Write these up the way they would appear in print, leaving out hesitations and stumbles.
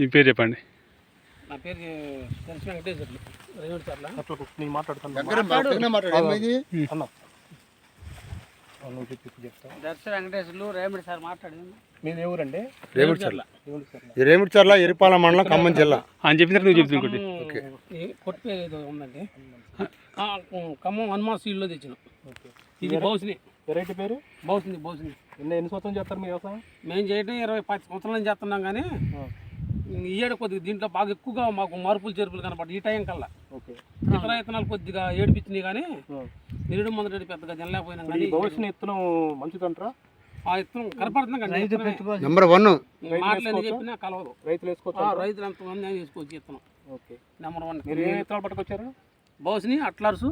ఈ పేరు చెప్పండి. నా పేరు దర్శ వెంకటేశ్వర్లు, రేవుడి చర్ల. నేను మాట్లాడుతాను. దర్శ వెంకటేశ్వర్లు, రేవుడి సార్ మాట్లాడింది. మీది ఏ ఊరండి? రేవుడి చర్ల. రేవుడి చర్ల, ఎరిపాల మండలం, ఖమ్మం జిల్లా అని చెప్పిన నువ్వు చెప్తుంది. కొట్టు ఏదో ఉందండి, ఖమ్మం హనుమాన్ సీడ్లో తెచ్చిన. ఇది బౌసిని. వెరైటీ పేరు బౌసిని. ఎన్ని సంవత్సరం చేస్తారు మీ వ్యవసాయం? మేము చేయడం 20-10 సంవత్సరాల నుంచి చేస్తున్నాం, కానీ ఈ ఏడు కొద్దిగా దీంట్లో బాగా ఎక్కువగా మాకు మార్పులు చేర్పులు కనపడి ఈ టైం కల్లా ఇతర విత్తనాలు కొద్దిగా ఏడిపించినాయి, కానీ నిరుడు మందుడు పెద్దగా తినలేకపోయినాం. కానీ భవిష్యత్ విత్తనం మంచిదంటారా? ఆ విత్తనం కనపడుతుంది కానీ నెంబర్ 1 మాటలు చెప్పినా కలవదు. రైతులు వేసుకోవచ్చు, రైతులు ఎంతమంది వేసుకోవచ్చు విత్తనం. నెంబర్ 1. మీరు ఏ విత్తనాలు పట్టుకొచ్చారు? బౌసిని, అట్లర్సు,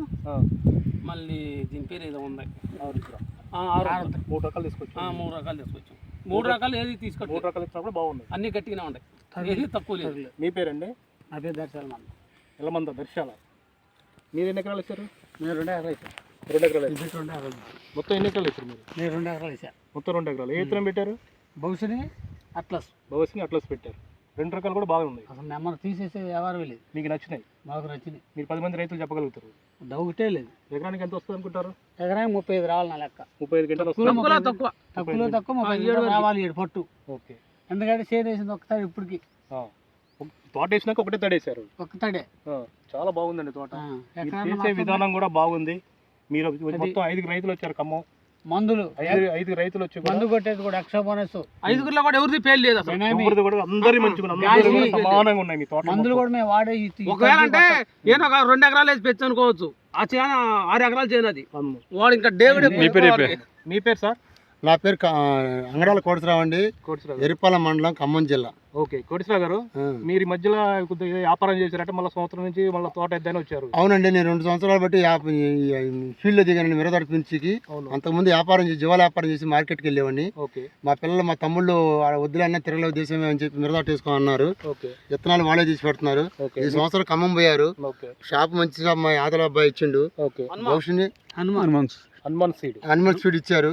మళ్ళీ దీని పేరు ఏదో ఉంది, 3 రకాలు తీసుకొచ్చాం. 3 రకాలు తీసుకొచ్చాం. 3 రకాలు ఏది తీసుకొచ్చాం. 3 రకాలు ఇచ్చినా కూడా బాగుంది. అన్ని గట్టిగానే ఉంటాయి, ఏది తక్కువ లేదు. మీ పేరండి? నా పేరు దర్శాల ఎల్లమంద దర్శాల. మీరు ఎన్ని ఎకరాలు ఇచ్చారు? నేను 2 ఎకరాలు ఇచ్చాను. 2 ఎకరాలు. మొత్తం ఎన్ని ఎకరాలు ఇచ్చారు మీరు? నేను 2 ఎకరాలు ఇచ్చాను. మొత్తం 2 ఎకరాలు. ఏ విత్తనం పెట్టారు? బౌసిని, అట్లస్. బౌసిని, అట్లస్ పెట్టారు. 2 రకాలు కూడా బాగున్నాయి. అసలు నెంబర్ తీసేసే వ్యవహారం లేదు. మీకు నచ్చినాయి? మాకు నచ్చినాయి. మీరు 10 మంది రైతులు చెప్పగలుగుతారు? డౌటే లేదు. ఎకరానికి ఎంత వస్తుంది అనుకుంటారు? ఎకరానికి 35 రావాలి నా లెక్క. 35 గంటలు వస్తుంది. తక్కువ 37 రావాలి పట్టు. ఓకే. ఎందుకంటే షేర్ వేసింది ఒకసారి ఇప్పటికి. తోట వేసినాక ఒకటే తడేశారు. ఒక తడే. చాలా బాగుందండి తోట. చేసే విధానం కూడా బాగుంది. మీరు మొత్తం 5 రైతులు వచ్చారు ఖమ్మం. మందులు 5 రైతులు వచ్చి మందు కొట్టేది కూడా ఎక్స్ట్రా బోనస్. 5గురిలో కూడా ఎవరిది పేరు లేదు అసలు. ఎవరిది కూడా అందరి మంచిగా సమానంగా ఉన్నాయి మీ తోట. మందులు కూడా మేము వాడే. ఒకవేళ అంటే నేను ఒక 2 ఎకరాలు వేసి పెంచు అనుకోవచ్చు, ఆ చేయన 6 ఎకరాలు చేయనది వాడు ఇంకా డేవిడ్. మీ పేరు సార్? నా పేరు అంగడాల కోటరావు అండి, ఎరిపాల మండలం, ఖమ్మం జిల్లా. ఓకే. కోటేశ్వర గారు, మీరు మధ్యలో కొద్దిగా వ్యాపారం చేశారంటే మళ్ళీ సంవత్సరం నుంచి మళ్ళీ తోట ఎద్దాని వచ్చారు. అవునండి, నేను 2 సంవత్సరాలు బట్టి ఫీల్డ్లో దిగానండి. మిరదాడు నుంచి అంతకుముందు వ్యాపారం చేసి జీవాల వ్యాపారం చేసి మార్కెట్కి వెళ్ళేవాడిని. మా పిల్లలు, మా తమ్ముళ్ళు వద్దులన్నా తిరగలేవు దేశమే అని చెప్పి మిరదాటు వేసుకో అన్నారు. విత్తనాలు వాళ్ళే తీసి పెడుతున్నారు. ఈ సంవత్సరం ఖమ్మం పోయారు. షాప్ మంచి షాప్ మా ఆదల అబ్బాయి ఇచ్చిండు. భవిష్యని హనుమాన్ సీడ్ ఇచ్చారు.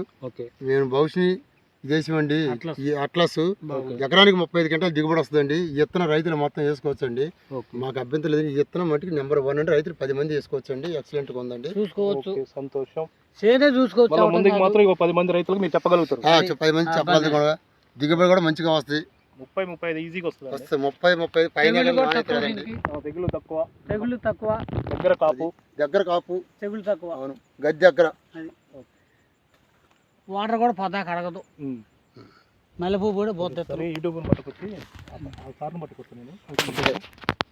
నేను భవిష్యని దేశమండి. ఈ అట్లస్ ఎకరానికి 35 గంటలు దిగుబడి వస్తుందండి. ఈ విత్తనం రైతులు మొత్తం వేసుకోవచ్చు అండి, మాకు అభ్యంతరం లేదు. ఈ విత్తనం మటుకు నెంబర్ 1 అండి. రైతులు 10 మంది వేసుకోవచ్చు అండి. ఎక్సలెంట్ గా ఉందండి. చూసుకోవచ్చు. సంతోషం. చూసుకోవచ్చు. ముందుకు మాత్రం 10 మంది రైతులకు మీరు చెప్పగలుగుతారు. 10 మంది చెప్పగలుగుతారు కూడా. దిగుబడి కూడా మంచిగా వస్తుంది. 30-35 ఈజీగా వస్తుంది. 30-35 పైన. తెగులు తక్కువ. దగ్గర కాపు. తెగులు తక్కువ. అవును, గద్దె దగ్గర. వాటర్ కూడా పదాక అడగదు. మల్లెపూ కూడా పోతుంది. యూట్యూబ్ పట్టుకొచ్చి సార్ని పట్టుకొచ్చి నేను